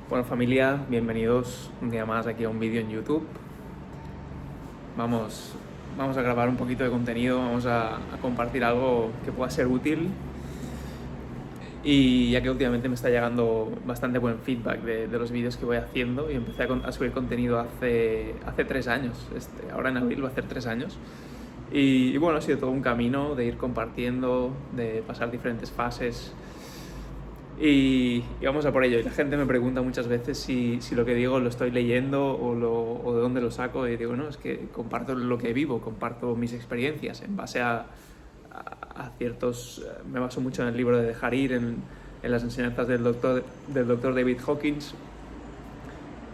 Bueno, familia, bienvenidos un día más aquí a un vídeo en YouTube. Vamos a grabar un poquito de contenido, vamos a compartir algo que pueda ser útil. Y ya que últimamente me está llegando bastante buen feedback de los vídeos que voy haciendo, y empecé a subir contenido hace 3 años, ahora en abril va a hacer 3 años. Y bueno, ha sido todo un camino de ir compartiendo, de pasar diferentes fases. Y vamos a por ello. Y la gente me pregunta muchas veces si lo que digo lo estoy leyendo o de dónde lo saco. Y digo, no, es que comparto lo que vivo, comparto mis experiencias en base a ciertos... Me baso mucho en el libro de Dejar Ir, en las enseñanzas del doctor David Hawkins,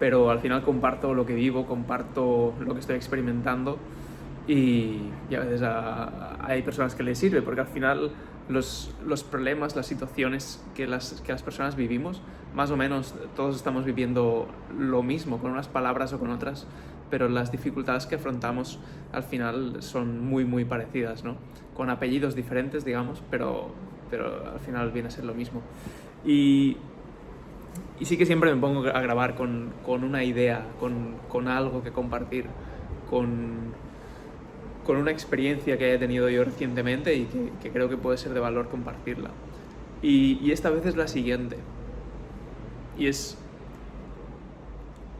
pero al final comparto lo que vivo, comparto lo que estoy experimentando y a veces hay personas que les sirve, porque al final los problemas, las situaciones que las personas vivimos, más o menos todos estamos viviendo lo mismo, con unas palabras o con otras, pero las dificultades que afrontamos al final son muy, muy parecidas, ¿no? Con apellidos diferentes, digamos, pero al final viene a ser lo mismo. Y sí que siempre me pongo a grabar con una idea, con algo que compartir, con una experiencia que haya tenido yo recientemente y que creo que puede ser de valor compartirla. Y esta vez es la siguiente. Y es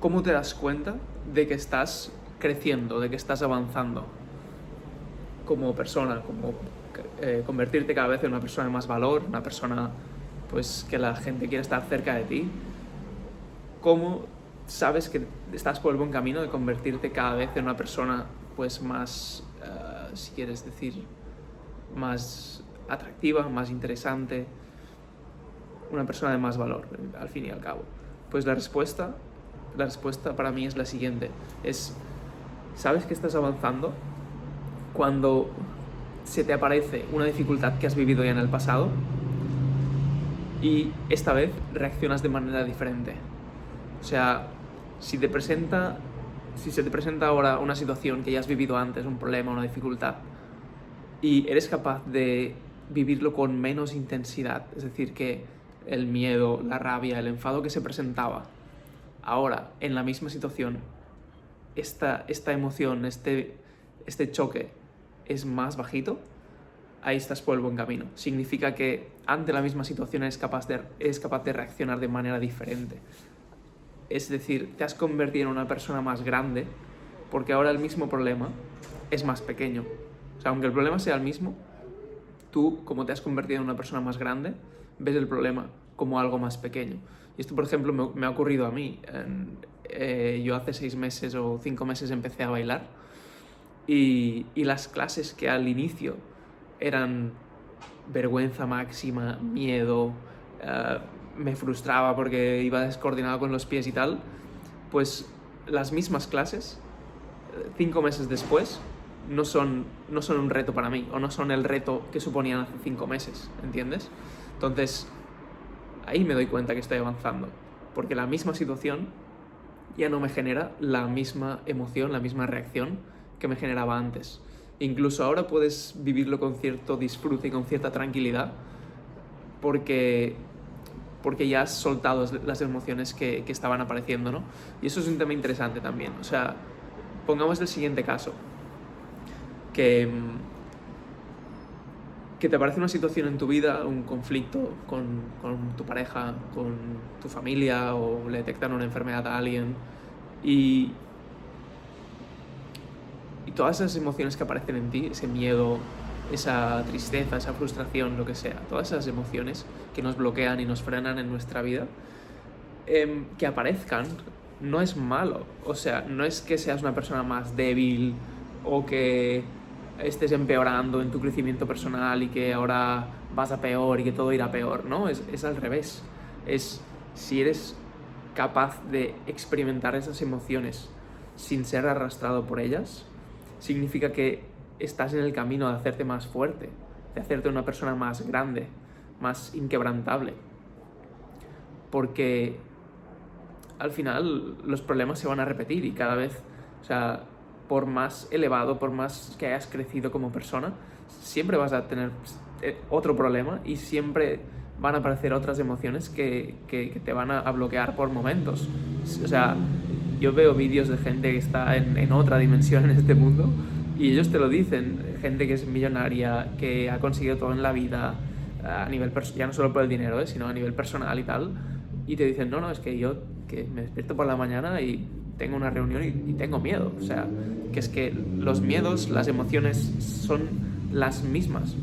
cómo te das cuenta de que estás creciendo, de que estás avanzando como persona, como convertirte cada vez en una persona de más valor, una persona pues que la gente quiere estar cerca de ti. ¿Cómo sabes que estás por el buen camino de convertirte cada vez en una persona pues más, si quieres decir, más atractiva, más interesante, una persona de más valor, al fin y al cabo? Pues la respuesta para mí es la siguiente. ¿Sabes que estás avanzando cuando se te aparece una dificultad que has vivido ya en el pasado y esta vez reaccionas de manera diferente? O sea, si se te presenta ahora una situación que ya has vivido antes, un problema, una dificultad, y eres capaz de vivirlo con menos intensidad, es decir, que el miedo, la rabia, el enfado que se presentaba, ahora, en la misma situación, esta emoción, este choque es más bajito, ahí estás por el buen camino. Significa que ante la misma situación eres capaz de reaccionar de manera diferente. Es decir, te has convertido en una persona más grande porque ahora el mismo problema es más pequeño. O sea, aunque el problema sea el mismo, tú, como te has convertido en una persona más grande, ves el problema como algo más pequeño. Y esto, por ejemplo, me ha ocurrido a mí. Yo hace 6 meses o 5 meses empecé a bailar y las clases que al inicio eran vergüenza máxima, miedo, me frustraba porque iba descoordinado con los pies y tal, pues las mismas clases, 5 meses después, no son un reto para mí, o no son el reto que suponían hace 5 meses, ¿entiendes? Entonces, ahí me doy cuenta que estoy avanzando, porque la misma situación ya no me genera la misma emoción, la misma reacción que me generaba antes. Incluso ahora puedes vivirlo con cierto disfrute y con cierta tranquilidad porque ya has soltado las emociones que estaban apareciendo, ¿no? Y eso es un tema interesante también. O sea, pongamos el siguiente caso, que te aparece una situación en tu vida, un conflicto con tu pareja, con tu familia, o le detectan una enfermedad a alguien, y todas esas emociones que aparecen en ti, ese miedo, esa tristeza, esa frustración, lo que sea, todas esas emociones que nos bloquean y nos frenan en nuestra vida, que aparezcan no es malo. O sea, no es que seas una persona más débil o que estés empeorando en tu crecimiento personal y que ahora vas a peor y que todo irá peor, ¿no? Es al revés. Es si eres capaz de experimentar esas emociones sin ser arrastrado por ellas, significa que estás en el camino de hacerte más fuerte, de hacerte una persona más grande, más inquebrantable. Porque al final los problemas se van a repetir y cada vez, o sea, por más elevado, por más que hayas crecido como persona, siempre vas a tener otro problema y siempre van a aparecer otras emociones que te van a bloquear por momentos. O sea, yo veo vídeos de gente que está en otra dimensión en este mundo y ellos te lo dicen, gente que es millonaria, que ha conseguido todo en la vida, a nivel ya no solo por el dinero, sino a nivel personal y tal, y te dicen, no, es que yo que me despierto por la mañana y tengo una reunión y tengo miedo. O sea, que es que los miedos, las emociones son las mismas.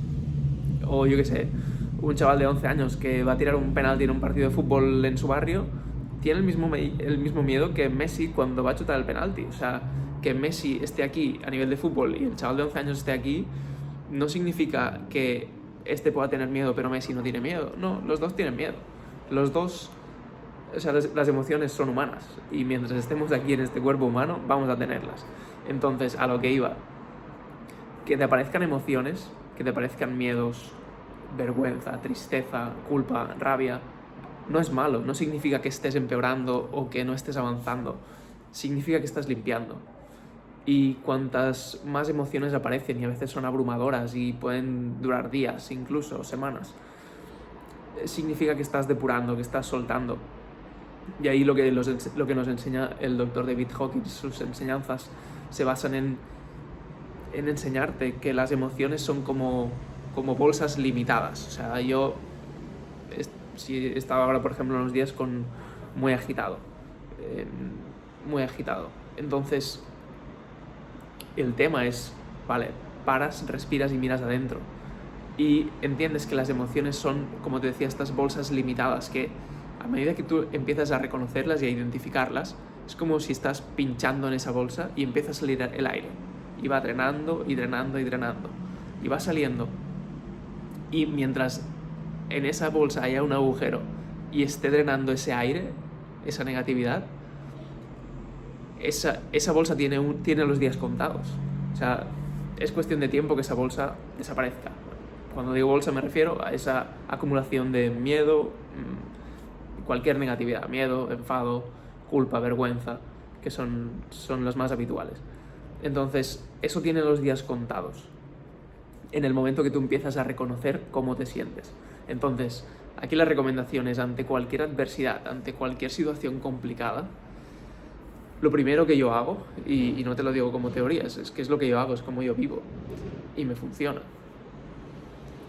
O yo qué sé, un chaval de 11 años que va a tirar un penalti en un partido de fútbol en su barrio tiene el mismo miedo que Messi cuando va a chutar el penalti. O sea, que Messi esté aquí a nivel de fútbol y el chaval de 11 años esté aquí no significa que este pueda tener miedo pero Messi no tiene miedo. No, los dos tienen miedo. Los dos, o sea, las emociones son humanas y mientras estemos aquí en este cuerpo humano vamos a tenerlas. Entonces, a lo que iba, que te aparezcan emociones, que te aparezcan miedos, vergüenza, tristeza, culpa, rabia, no es malo, no significa que estés empeorando o que no estés avanzando, significa que estás limpiando. Y cuantas más emociones aparecen, y a veces son abrumadoras y pueden durar días, incluso semanas, significa que estás depurando, que estás soltando. Y ahí lo que nos enseña el Dr. David Hawkins, sus enseñanzas se basan en enseñarte que las emociones son como bolsas limitadas. O sea, yo si estaba ahora, por ejemplo, unos días muy agitado. Entonces, el tema es, vale, paras, respiras y miras adentro. Y entiendes que las emociones son, como te decía, estas bolsas limitadas que a medida que tú empiezas a reconocerlas y a identificarlas, es como si estás pinchando en esa bolsa y empieza a salir el aire. Y va drenando y drenando y drenando. Y va saliendo. Y mientras en esa bolsa haya un agujero y esté drenando ese aire, esa negatividad, esa bolsa tiene los días contados. O sea, es cuestión de tiempo que esa bolsa desaparezca. Cuando digo bolsa me refiero a esa acumulación de miedo, cualquier negatividad, miedo, enfado, culpa, vergüenza, que son los más habituales. Entonces, eso tiene los días contados en el momento que tú empiezas a reconocer cómo te sientes. Entonces, aquí la recomendación es, ante cualquier adversidad, ante cualquier situación complicada, lo primero que yo hago, y no te lo digo como teorías, es que es lo que yo hago, es como yo vivo, y me funciona.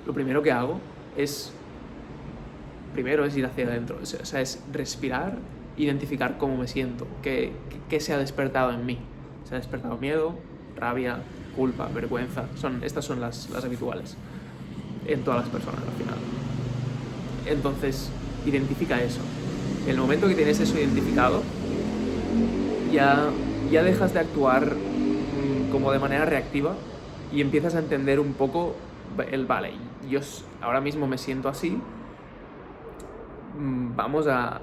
Lo primero que hago es ir hacia adentro, o sea, es respirar, identificar cómo me siento, qué se ha despertado en mí. Se ha despertado miedo, rabia, culpa, vergüenza. Estas son las habituales en todas las personas al final. Entonces, identifica eso. En el momento que tienes eso identificado, ya dejas de actuar como de manera reactiva y empiezas a entender un poco vale, yo ahora mismo me siento así, o sea,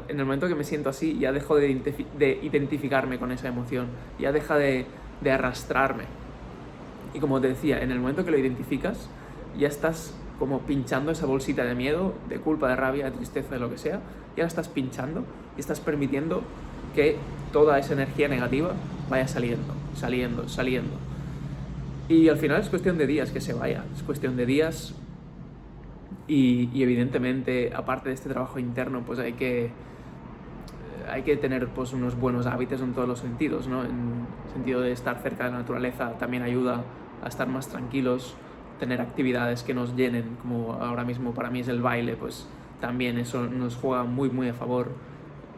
en el momento que me siento así ya dejo de identificarme con esa emoción, ya deja de arrastrarme. Y como te decía, en el momento que lo identificas, ya estás como pinchando esa bolsita de miedo, de culpa, de rabia, de tristeza, de lo que sea, ya la estás pinchando y estás permitiendo que toda esa energía negativa vaya saliendo. Y al final es cuestión de días que se vaya, es cuestión de días. Y evidentemente, aparte de este trabajo interno, pues hay que tener pues unos buenos hábitos en todos los sentidos, ¿no? En el sentido de estar cerca de la naturaleza también ayuda a estar más tranquilos, tener actividades que nos llenen, como ahora mismo para mí es el baile, pues también eso nos juega muy muy a favor.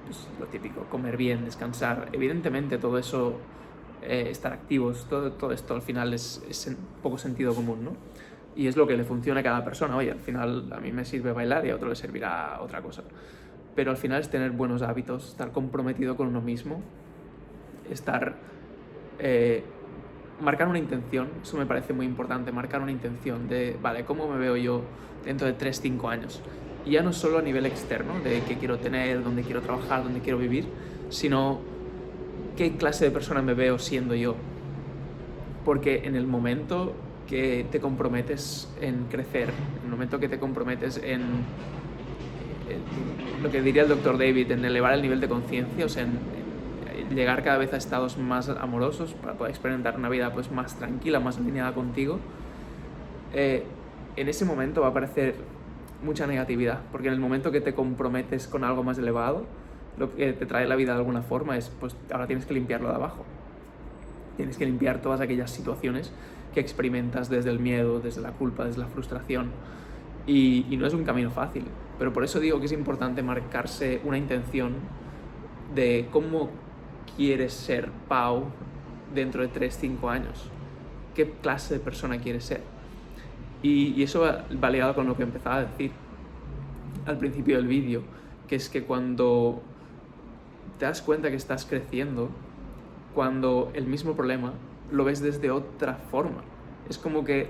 Pues lo típico, comer bien, descansar, evidentemente todo eso, estar activos, todo esto al final es un poco sentido común, ¿no? Y es lo que le funciona a cada persona. Oye, al final a mí me sirve bailar y a otro le servirá otra cosa. Pero al final es tener buenos hábitos, estar comprometido con uno mismo, marcar una intención. Eso me parece muy importante, marcar una intención de, vale, ¿cómo me veo yo dentro de 3-5 años? Y ya no solo a nivel externo, de qué quiero tener, dónde quiero trabajar, dónde quiero vivir, sino qué clase de persona me veo siendo yo. Porque en el momento que te comprometes en crecer, en el momento que te comprometes en lo que diría el Dr. David, en elevar el nivel de conciencia, o sea, en llegar cada vez a estados más amorosos para poder experimentar una vida pues más tranquila, más alineada contigo, en ese momento va a aparecer mucha negatividad, porque en el momento que te comprometes con algo más elevado, lo que te trae la vida de alguna forma es, pues ahora tienes que limpiarlo de abajo. Tienes que limpiar todas aquellas situaciones que experimentas desde el miedo, desde la culpa, desde la frustración. Y no es un camino fácil, pero por eso digo que es importante marcarse una intención de cómo quieres ser Pau dentro de 3-5 años. ¿Qué clase de persona quieres ser? Y eso va ligado con lo que empezaba a decir al principio del vídeo, que es que cuando te das cuenta que estás creciendo, cuando el mismo problema lo ves desde otra forma. Es como que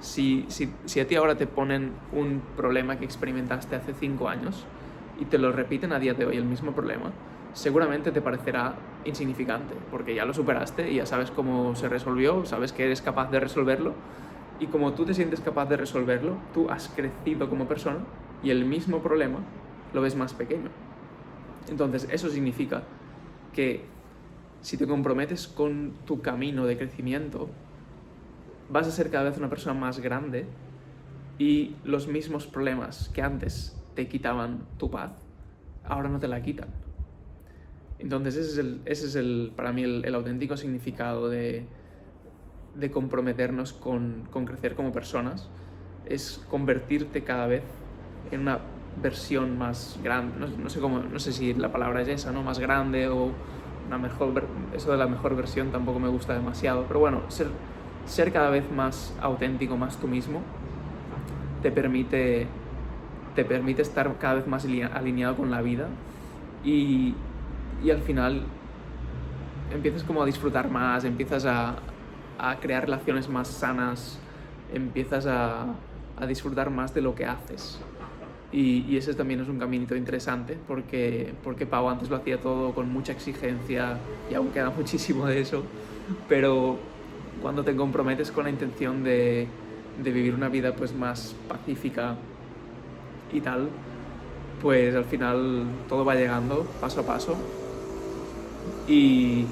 si a ti ahora te ponen un problema que experimentaste hace 5 años y te lo repiten a día de hoy el mismo problema, seguramente te parecerá insignificante, porque ya lo superaste y ya sabes cómo se resolvió, sabes que eres capaz de resolverlo, y como tú te sientes capaz de resolverlo, tú has crecido como persona y el mismo problema lo ves más pequeño. Entonces eso significa que si te comprometes con tu camino de crecimiento, vas a ser cada vez una persona más grande y los mismos problemas que antes te quitaban tu paz, ahora no te la quitan. Entonces ese es para mí el auténtico significado de comprometernos con crecer como personas, es convertirte cada vez en una versión más grande, no sé si la palabra es esa, ¿no? Más grande o una mejor, eso de la mejor versión tampoco me gusta demasiado, pero bueno, ser cada vez más auténtico, más tú mismo, te permite estar cada vez más alineado con la vida y al final empiezas como a disfrutar más, empiezas a crear relaciones más sanas, empiezas a disfrutar más de lo que haces. Y ese también es un caminito interesante, porque Pau antes lo hacía todo con mucha exigencia y aún queda muchísimo de eso, pero cuando te comprometes con la intención de vivir una vida pues más pacífica y tal, pues al final todo va llegando paso a paso y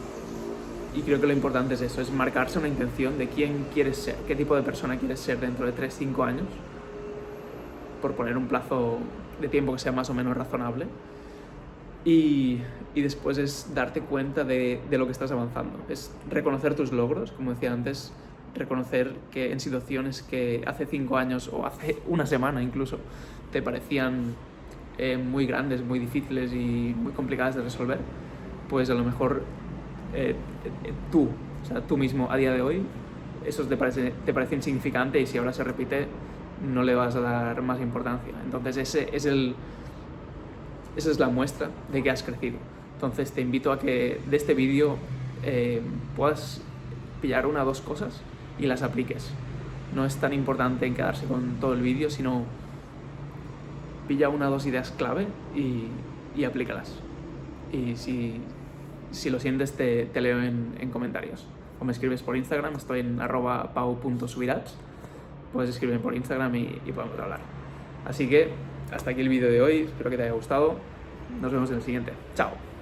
creo que lo importante es eso, es marcarse una intención de quién quieres ser, qué tipo de persona quieres ser dentro de 3-5 años, por poner un plazo de tiempo que sea más o menos razonable, y después es darte cuenta de lo que estás avanzando, es reconocer tus logros, como decía antes, reconocer que en situaciones que hace 5 años o hace una semana incluso te parecían muy grandes, muy difíciles y muy complicadas de resolver, pues a lo mejor tú mismo a día de hoy, eso te parece insignificante, y si ahora se repite no le vas a dar más importancia. Entonces esa es la muestra de que has crecido. Entonces te invito a que de este vídeo puedas pillar 1 o 2 cosas y las apliques. No es tan importante en quedarse con todo el vídeo, sino pilla 1 o 2 ideas clave y aplícalas. Y si lo sientes, te leo en comentarios. O me escribes por Instagram, estoy en @pau.subirats. Puedes escribirme por Instagram y podemos hablar. Así que hasta aquí el vídeo de hoy, espero que te haya gustado. Nos vemos en el siguiente. Chao.